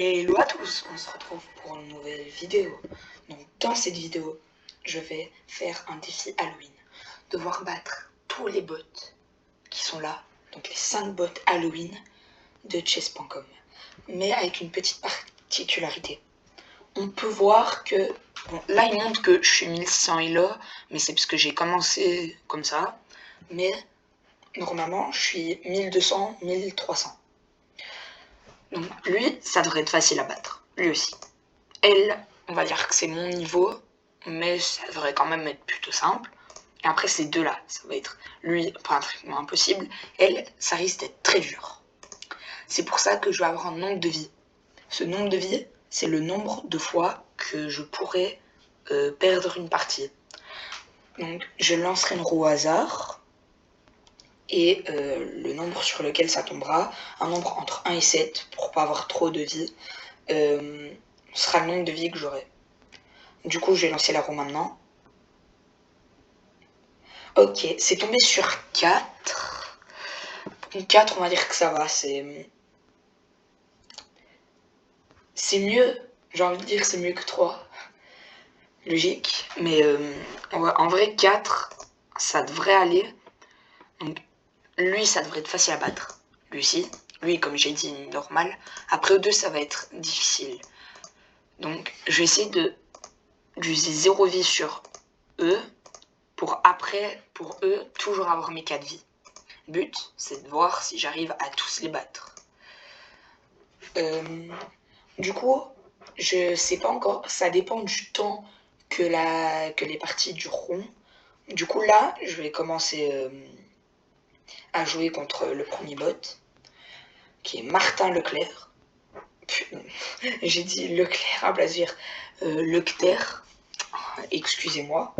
Hello à tous, on se retrouve pour une nouvelle vidéo. Donc dans cette vidéo, je vais faire un défi Halloween. Devoir battre tous les bots qui sont là, donc les 5 bots Halloween de chess.com. Mais avec une petite particularité. On peut voir que, bon là il montre que je suis 1100 elo, mais c'est parce que j'ai commencé comme ça. Mais normalement je suis 1200, 1300. Donc lui, ça devrait être facile à battre, lui aussi. Elle, on va dire que c'est mon niveau, mais ça devrait quand même être plutôt simple. Et après ces deux-là, ça va être lui, pratiquement impossible. Elle, ça risque d'être très dur. C'est pour ça que je vais avoir un nombre de vies. Ce nombre de vies, c'est le nombre de fois que je pourrais perdre une partie. Donc je lancerai une roue au hasard, et le nombre sur lequel ça tombera, un nombre entre 1 et 7, pour pas avoir trop de vies, sera le nombre de vies que j'aurai. Du coup, je vais lancer la roue maintenant. Ok, c'est tombé sur 4. Donc 4, on va dire que ça va, c'est mieux. J'ai envie de dire c'est mieux que 3. Logique. Mais en vrai, 4, ça devrait aller. Donc lui, ça devrait être facile à battre. Lui aussi. Lui, comme j'ai dit, normal. Après, 2, ça va être difficile. Donc, je vais essayer d'user 0 vie sur eux. Pour après, pour eux, toujours avoir mes 4 vies. Le but, c'est de voir si j'arrive à tous les battre. Du coup, je sais pas encore, ça dépend du temps que les parties dureront. Du coup, là, je vais commencer à jouer contre le premier bot, qui est Martin Leclerc. J'ai dit Leclerc à Blasir, Leclerc, excusez-moi.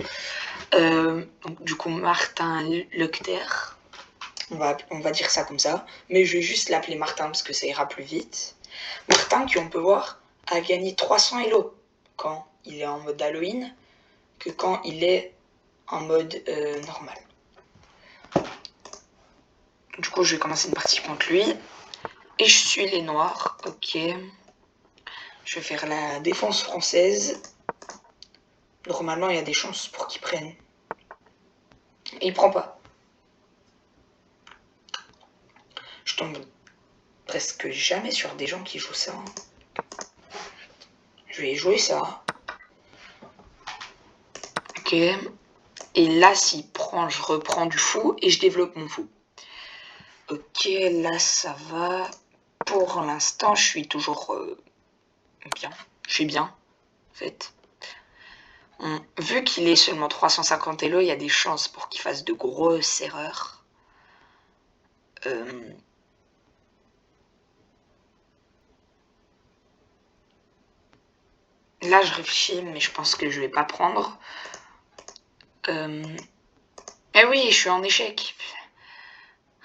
Du coup, Martin Leclerc, on va dire ça comme ça, mais je vais juste l'appeler Martin parce que ça ira plus vite. Martin, qui on peut voir, a gagné 300 elo quand il est en mode Halloween que quand il est en mode normal. Du coup, je vais commencer une partie contre lui. Et je suis les noirs, ok. Je vais faire la défense française. Normalement, il y a des chances pour qu'il prenne. Et il prend pas. Je tombe presque jamais sur des gens qui jouent ça. Je vais jouer ça. Ok. Et là, s'il prend, je reprends du fou et je développe mon fou. Ok, là, ça va. Pour l'instant, je suis toujours bien. Je suis bien, en fait. Vu qu'il est seulement 350 elo, il y a des chances pour qu'il fasse de grosses erreurs. Là, je réfléchis, mais je pense que je vais pas prendre. Eh oui, je suis en échec.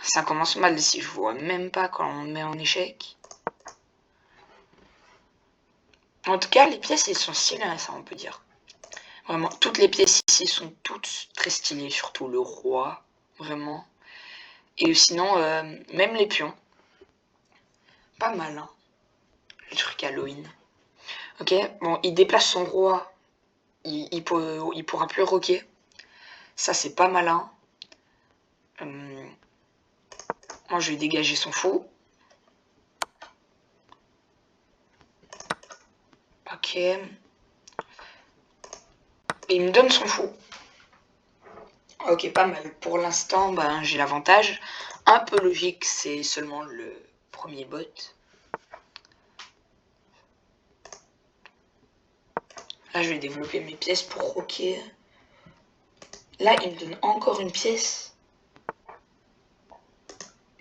Ça commence mal si je vois même pas quand on me met en échec. En tout cas, les pièces, elles sont stylées, ça on peut dire. Vraiment, toutes les pièces ici sont toutes très stylées, surtout le roi, vraiment. Et sinon, même les pions. Pas mal, hein, le truc Halloween. Ok, bon, il déplace son roi, il pourra plus roquer. Ça, c'est pas malin. Moi, je vais dégager son fou. Ok. Et il me donne son fou. Ok, pas mal. Pour l'instant, ben, j'ai l'avantage. Un peu logique, c'est seulement le premier bot. Là, je vais développer mes pièces pour roquer. Là, il me donne encore une pièce.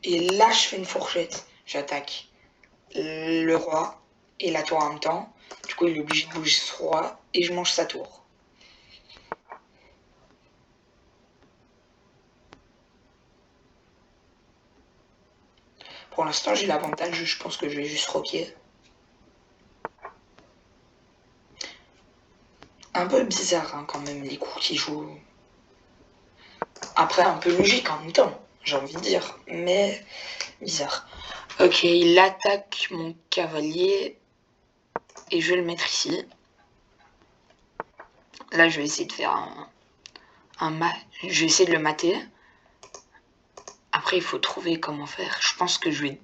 Et là, je fais une fourchette. J'attaque le roi et la tour en même temps. Du coup, il est obligé de bouger ce roi et je mange sa tour. Pour l'instant, j'ai l'avantage. Je pense que je vais juste roquer. Un peu bizarre, hein, quand même, les coups qu'il joue. Après, un peu logique en même temps, j'ai envie de dire. Mais bizarre. Ok, il attaque mon cavalier. et je vais le mettre ici. Là, je vais essayer de faire je vais essayer de le mater. Après, il faut trouver comment faire. Je pense que je vais...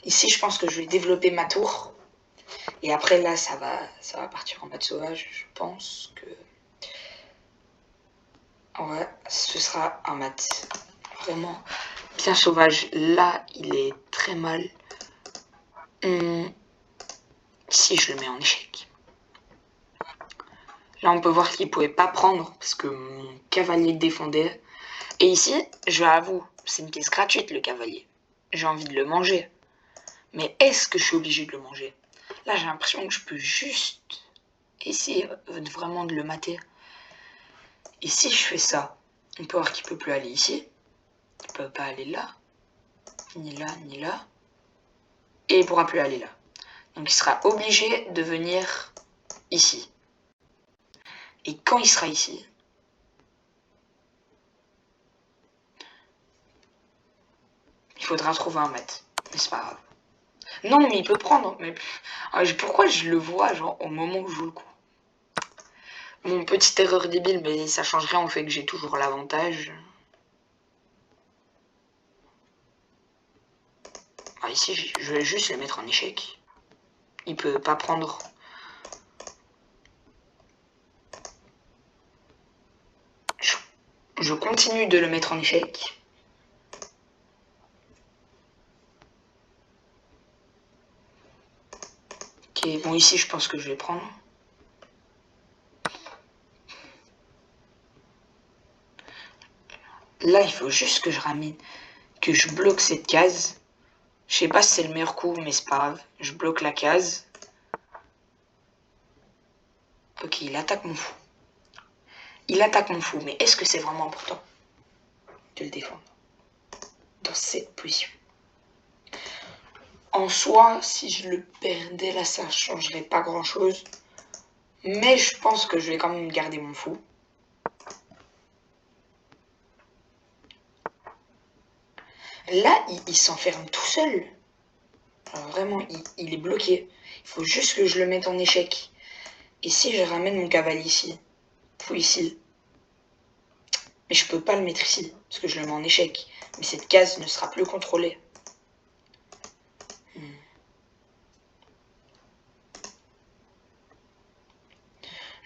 Ici, je pense que je vais développer ma tour. Et après, là, ça va partir en mode sauvage. Je pense que... Ouais, ce sera un mat. Vraiment bien sauvage. Là, il est très mal. Ici, je le mets en échec. Là, on peut voir qu'il ne pouvait pas prendre parce que mon cavalier défendait. Et ici, je l'avoue, c'est une pièce gratuite, le cavalier. J'ai envie de le manger. Mais est-ce que je suis obligé de le manger? Là, j'ai l'impression que je peux juste essayer vraiment de le mater. Et si je fais ça, on peut voir qu'il ne peut plus aller ici. Il ne peut pas aller là. Ni là, ni là. Et il ne pourra plus aller là. Donc, il sera obligé de venir ici. Et quand il sera ici, il faudra trouver un mat. Mais c'est pas grave. Non, mais il peut prendre. Mais pourquoi je le vois genre au moment où je joue le coup? Mon petite erreur débile, mais ça change rien au fait que j'ai toujours l'avantage. Ici, je vais juste le mettre en échec. Il peut pas prendre. Je continue de le mettre en échec. Ok, bon ici je pense que je vais prendre. Là il faut juste que je ramène, que je bloque cette case. Je sais pas si c'est le meilleur coup, mais c'est pas grave. Je bloque la case. Ok, il attaque mon fou. Il attaque mon fou, mais est-ce que c'est vraiment important de le défendre dans cette position? En soi, si je le perdais là, ça changerait pas grand-chose. Mais je pense que je vais quand même garder mon fou. Là, il s'enferme tout seul. Alors vraiment, il est bloqué. Il faut juste que je le mette en échec. Et si je ramène mon cavalier ici, puis ici, mais je peux pas le mettre ici, parce que je le mets en échec. Mais cette case ne sera plus contrôlée.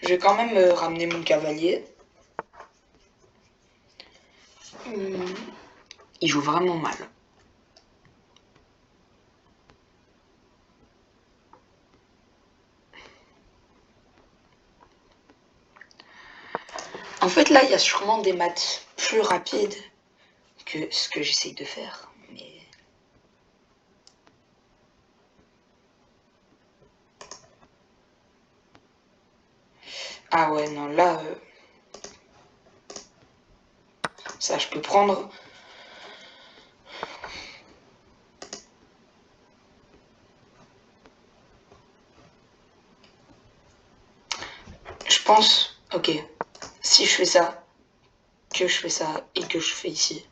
Je vais quand même ramener mon cavalier. Il joue vraiment mal. En fait, là, il y a sûrement des maths plus rapides que ce que j'essaye de faire. Mais... Ah ouais, non, là... ça, je peux prendre... Je pense... Ok. Si je fais ça, que je fais ça, et que je fais ici...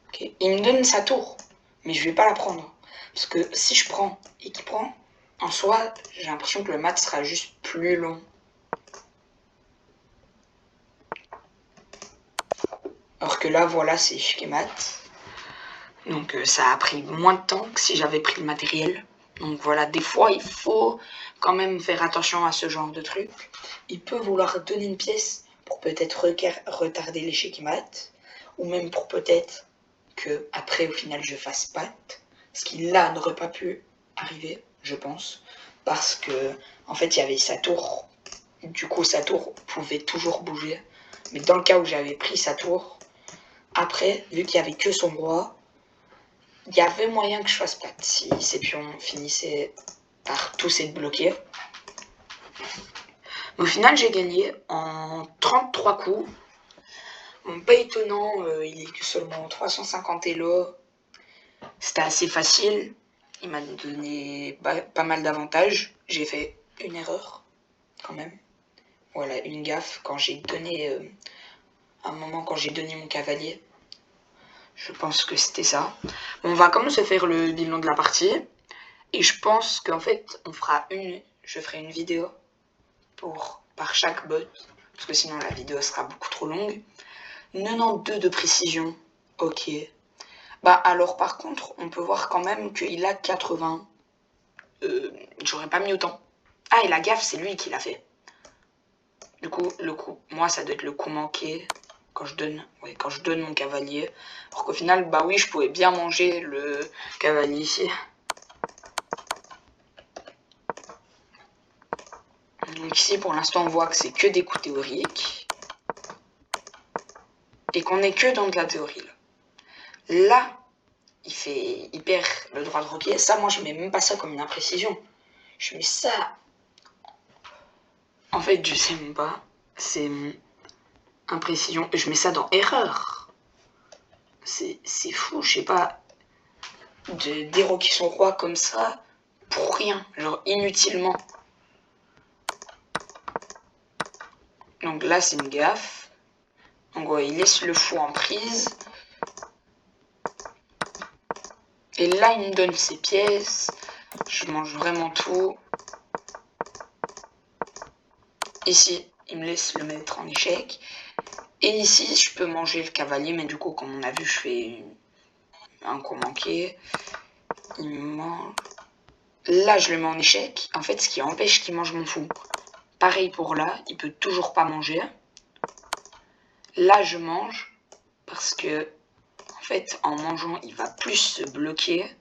Okay. Il me donne sa tour, mais je vais pas la prendre. Parce que si je prends et qu'il prend, en soi, j'ai l'impression que le mat sera juste plus long. Alors que là, voilà, c'est échec et mat. Donc ça a pris moins de temps que si j'avais pris le matériel. Donc voilà, des fois, il faut quand même faire attention à ce genre de truc. Il peut vouloir donner une pièce pour peut-être retarder l'échec et mat. Ou même pour peut-être que après au final je fasse patte, ce qui là n'aurait pas pu arriver, je pense, parce que en fait il y avait sa tour, du coup sa tour pouvait toujours bouger, mais dans le cas où j'avais pris sa tour, après vu qu'il y avait que son roi, il y avait moyen que je fasse patte si ces pions finissaient par tous être bloqués. Au final j'ai gagné en 33 coups. Bon, pas étonnant, il est que seulement 350 élo. C'était assez facile. Il m'a donné pas mal d'avantages. J'ai fait une erreur, quand même. Voilà, une gaffe quand j'ai donné... à un moment, quand j'ai donné mon cavalier. Je pense que c'était ça. Bon, on va quand même se faire le bilan de la partie. Et je pense qu'en fait, je ferai une vidéo par chaque bot, parce que sinon la vidéo sera beaucoup trop longue. 92 de précision, ok. Bah alors par contre, on peut voir quand même qu'il a 80. J'aurais pas mis autant. Ah, et la gaffe, c'est lui qui l'a fait. Du coup, le coup, moi, ça doit être le coup manqué quand je donne mon cavalier. Alors qu'au final, bah oui, je pouvais bien manger le cavalier ici. Donc ici, pour l'instant, on voit que c'est que des coups théoriques. Et qu'on est que dans de la théorie, là. Là, il perd le droit de roquer. Ça, moi, je mets même pas ça comme une imprécision. Je mets ça... En fait, je sais même pas. C'est imprécision. Je mets ça dans erreur. C'est fou, je sais pas. De déroquer son roi comme ça, pour rien. Genre, inutilement. Donc là, c'est une gaffe. Donc ouais, il laisse le fou en prise. Et là, il me donne ses pièces. Je mange vraiment tout. Ici, il me laisse le mettre en échec. Et ici, je peux manger le cavalier. Mais du coup, comme on a vu, je fais un coup manqué. Il mange... Là, je le mets en échec. En fait, ce qui empêche qu'il mange mon fou. Pareil pour là, il peut toujours pas manger. Là, je mange parce que, en fait, en mangeant, il va plus se bloquer.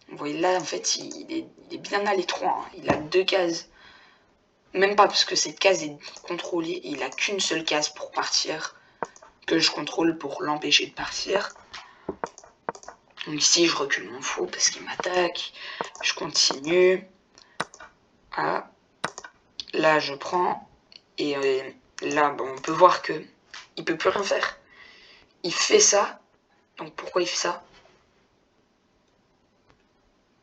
Vous voyez là, en fait, il est bien à l'étroit. Hein. Il a 2 cases. Même pas parce que cette case est contrôlée. Il a qu'une seule case pour partir. Que je contrôle pour l'empêcher de partir. Donc ici, je recule mon fou parce qu'il m'attaque. Je continue. Ah. Là, je prends. Et là, bon, on peut voir que il peut plus rien faire. Il fait ça. Donc pourquoi il fait ça?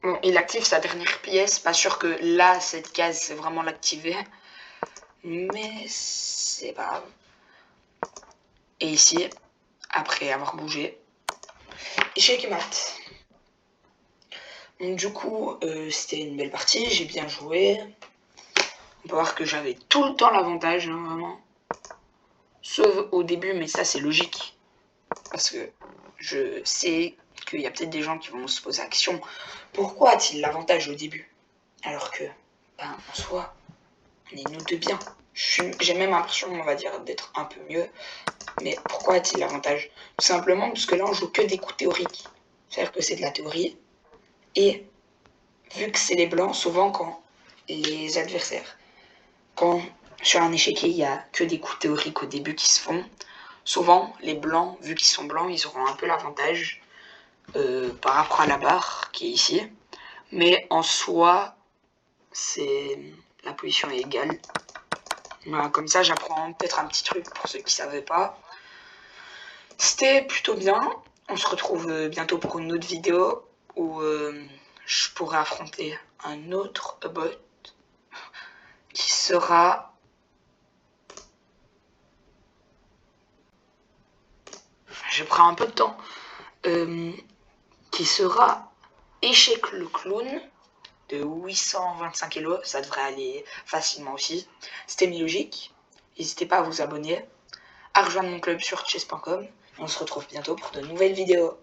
Bon, il active sa dernière pièce. Pas sûr que là, cette case, c'est vraiment l'activer. Mais c'est pas grave. Et ici, après avoir bougé, échec mat. Donc du coup, c'était une belle partie. J'ai bien joué. On peut voir que j'avais tout le temps l'avantage, hein, vraiment. Sauf au début, mais ça, c'est logique. Parce que je sais qu'il y a peut-être des gens qui vont se poser la question. Pourquoi a-t-il l'avantage au début? Alors que, ben, en soi, on est nous deux bien. J'ai même l'impression, on va dire, d'être un peu mieux. Mais pourquoi a-t-il l'avantage? Tout simplement parce que là, on joue que des coups théoriques. C'est-à-dire que c'est de la théorie. Et vu que c'est les blancs, souvent quand les adversaires, quand sur un échiquier, il n'y a que des coups théoriques au début qui se font, souvent, les blancs, vu qu'ils sont blancs, ils auront un peu l'avantage par rapport à la barre qui est ici. Mais en soi, la position est égale. Voilà, comme ça, j'apprends peut-être un petit truc pour ceux qui ne savaient pas. C'était plutôt bien. On se retrouve bientôt pour une autre vidéo où je pourrai affronter un autre bot qui sera... Je prends un peu de temps. Qui sera Échec le clown de 825 kg. Ça devrait aller facilement aussi. C'était logique. N'hésitez pas à vous abonner, à rejoindre mon club sur chess.com. On se retrouve bientôt pour de nouvelles vidéos.